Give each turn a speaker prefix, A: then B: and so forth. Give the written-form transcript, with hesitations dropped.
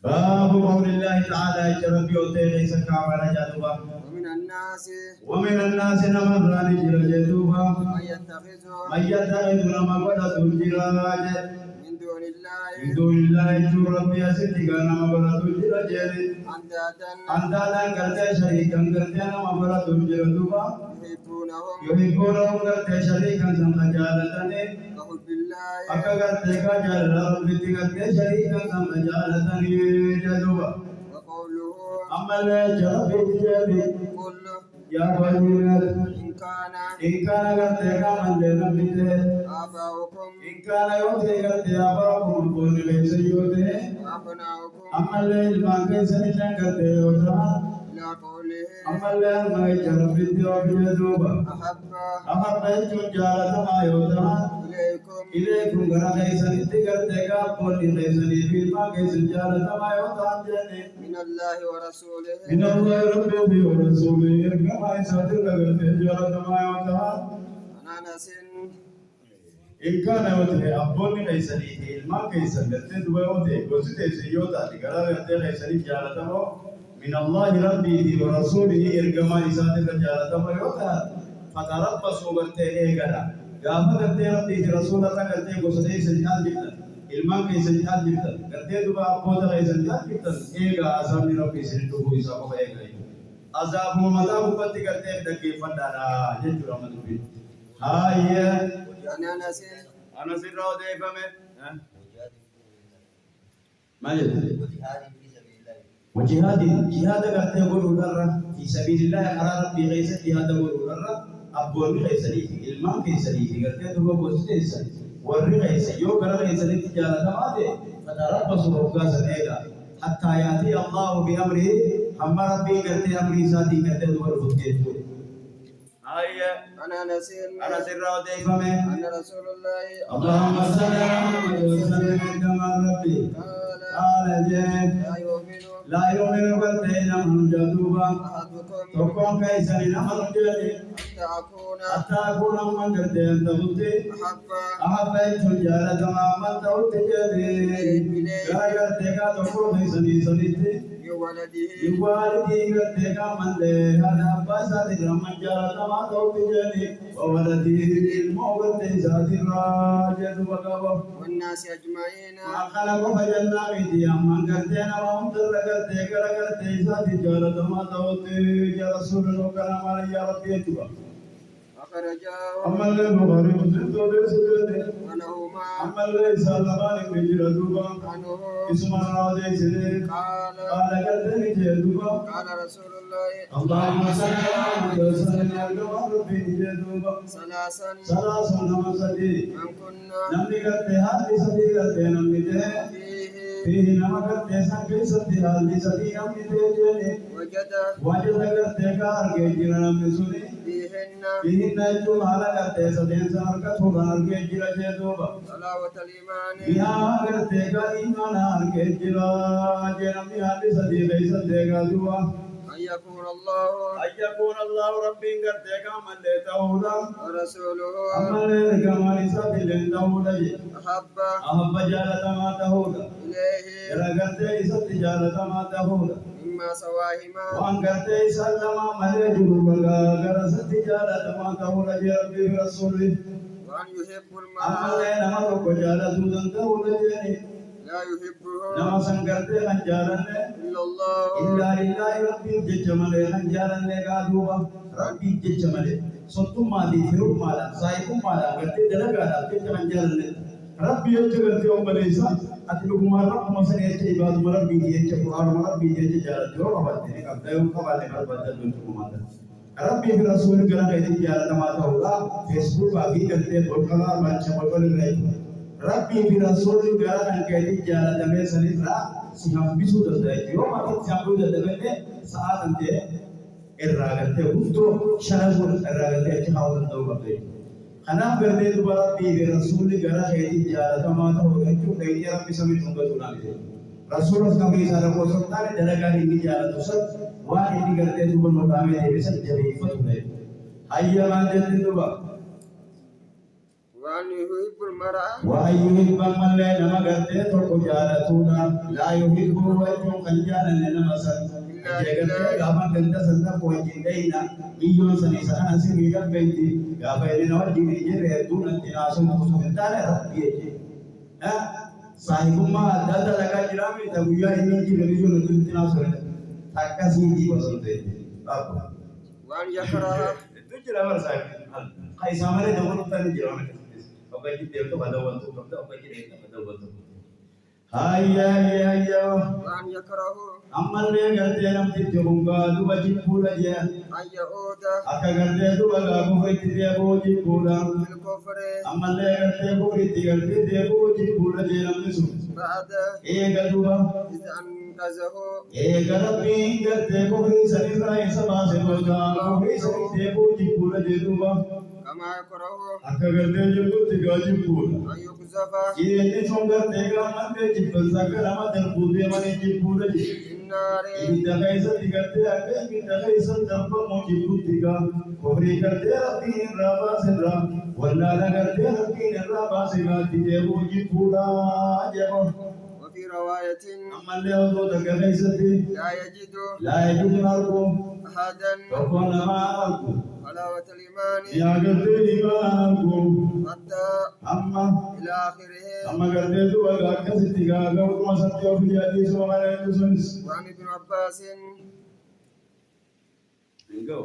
A: باب قول الله تعالى جرب يوتي ليس كعبة جدوبا ومن الناس نمر رجل جدوبا من يتخذ نما قد تجراج من دون الله جو ربي أسدك نما قد تجراج أنت لا كرت شريكا كرت نما قد تجراجوبا يحبونهم كرت شريكا سمجالتني akka gartee ka jaalala rabbitti gartee shariika sama jaalatanii jedhuba ammallee jarabitti jedhi yaa baay'inaa in kaana gartee qaamallee rabbite in kaana yoo ta'e gartee abaakum abboonni keessa yoo ta'e ammallee ilmaan keessanillee gartee yoo ta'an ammallee amma jarabitti yoo jedhuba ahabba jechuun jaalatamaa yoo ta'an إليكم غرا كيسن تيغرتيغا بولي كيسن فيما كيسن جالتما يوتان جني
B: من الله ورسوله
A: من الله ربي ورسوله كما يساتر غرتي جالتما يوتان
B: أنس
A: إن كان يوتي أبولي كيسن فيما كيسن غرتي دو يوتي غوسيتي سيوتا غرا غرتي كيسن جالتما من الله ربي ورسوله كما يساتر جالتما يوتان فتربصوا غرتي إيغرا gaafa gartee rabbii fi rasuula irra gartee gosa ta'e jihad jirtan ilmaan keessa jihad jirtan gartee duba abboota keessa jihad jirtan eegaa azaabni rabbii isin dhufuu isaa qofa eegaa azaabuma mataa gubbatti gartee dhaggeeffadhaadha jechuudha amma dubbiin haayya anas irraa odeeffame maal jedhu وجهاد جهاد قرتي قولوا درة في سبيل الله على ربي غيث جهاد قولوا درة أبوه غيث لي الماء غيث لي قرتي دبوا بوسيس ورّي غيث يو قرر غيث لي تجارة ما ده فتربصوا ربنا سنيدا حتى يأتي الله بأمره هم ربي قرتي أمري ساتي قرتي دبوا بوسيس آية أنا سر راودي فمه
B: أن رسول الله
A: اللهم صل على محمد وسلم كما ربي قال جد لا يؤمن بالدين من جدوبا تكون كيسا لنمر جدي حتى أكون من قردين تبطي أحبيت جالة ما تبطي جدي قردك تكون كيسا لسليتي يوالدي قردك من ده هذا أباسا لرمان جالة ما تبطي جدي وولدي الموت ذاتي راجد وقبه
B: والناس أجمعين
A: خلقوا فجلنا بيدي أمان قردين وهم ترقرتي قرقرتي ذاتي جالة ما تبطي يا رسول الله كلام علي يا ربي يتوب
B: أخرجاه
A: أما البخاري مسلم تودر سجده
B: ولهما
A: أما الإسلام بجر دوبا
B: عنه
A: اسم راضي سجده
B: قال
A: قال جدوبا
B: قال رسول الله
A: اللهم صل على محمد وسلم على ربي جدوبا ثلاثا نمسدي
B: من كنا
A: نمني قرتي هذه سدي قرتي نمني فيه نمكت تيسان كي سدي هذه سدي نمني تيجي وجد قرتي كار كي جرا نمني سني فيهن يجوم على قرتي سدين سارك ثوران كي جرا جدوبا
B: صلاوة الإيمان
A: بها قرتي كا إيمان هار كي جرا جنمني هذه سدي كي سدي قدوا
B: أن يكون الله
A: ربي قرتي كامل لتودا
B: ورسوله
A: أمال كمال سبيل تودا أحب جالة ما تهودا
B: إليه
A: قرتي سدي جالة ما تهودا
B: مما سواهما
A: وان قرتي سلم ملك بغا قرست جالة ما تهودا ربي رسوله
B: وأن يحب
A: أمال
B: المرء
A: نما کو جالة سودن تودا جني
B: لا يحبه
A: نما سنگرتے ہنجارنے
B: إلا الله
A: إلا لله ربي ججملے ہنجارنے گادوا ربي ججملے سوتو مادی فرو مالا سائکو مالا گتے دلگا تے ہنجارنے ربي جگرتے او بلیسا اتلو کمار رب مسنے چے عبادت ربي دی چے قران ربي دی جار جو بابت نے کب دیو کبالے کر بدل تو مالا ربي في رسول کرا کہ جار تماتا ہوگا فیس بک ابھی کرتے بوکلا بچا بوکل رہے ربي في رسول قال أن كيدي جال دمي سنيفرا سيهم بيسو دلداي يوم ما تسيهم بيسو دلداي ساعات أنت الرجال تقولتو شرط الرجال تكاو دلداو بقى خنام كردي تو ربي في رسول قال كيدي جال تما تو كيدو كيدي ربي سمي تونغ تونالي رسول الله كمي سارا کو سنتاني دلگا هندي جال تو سب وان هندي کرتے تو بن مقامے دے سب جبي فتو ہے ايا مان دے تو
B: وأن يحب المرأة
A: وأن يحب من لنا مغرته تجارتنا لا يحب وجه خجالا لنا مسل جاءت غاما كنت سنة وجدينا مليون سنة سنة سنة بيتي غافلنا وجدي جري دون التناس مسلمتان ربي ها صاحب ما دادا لك جرامي تبويا إني جريجون التناس تكاسي دي بسنتي
B: وأن يكره
A: تجرا مرسال قيس عمله دور تاني جرامي وكذي تيرتو هذا وانتو كذا وكذي ريتا هذا وانتو هيا
B: وأن يكره
A: أما اللي قلت لهم تجربا دوبا جيبولا جا
B: أن يعود
A: أكا قلت دوبا غابو تجربا جيبولا
B: في الكفر
A: أما اللي قلت بوري تجربا جيبولا جا نمسو
B: بعد
A: إيه قدوبا
B: إذ أنقذه
A: إيه قلبي قلت بوري سنسا إسما سنوجا بوري سنسا جيبولا جيبولا
B: كما يكره
A: أكا قلت جيبولا جيبولا
B: أن يقذف
A: ये सोंगर देगा मन में जिब्बल सकर हम दरबूदे मने जिब्बूले
B: في النار
A: इधर कैसे दिखते आगे इधर कैसे दर्प मोजी बुद्धिका कोहरे करते रती राबा से रा वल्ला करते रती राबा से रा दिए वो जिब्बूला जब
B: وفي رواية
A: अमल ले वो तो कैसे थी ला यजिद मारको
B: أحدا
A: कौन मारको
B: حلاوة الإيمان
A: या करते ईमान को
B: حتى
A: अम्मा
B: إلى آخره
A: أما قدرت وقال كسرت قال وما سمعت في حديث وما لا يجوز
B: وعن ابن عباس
A: go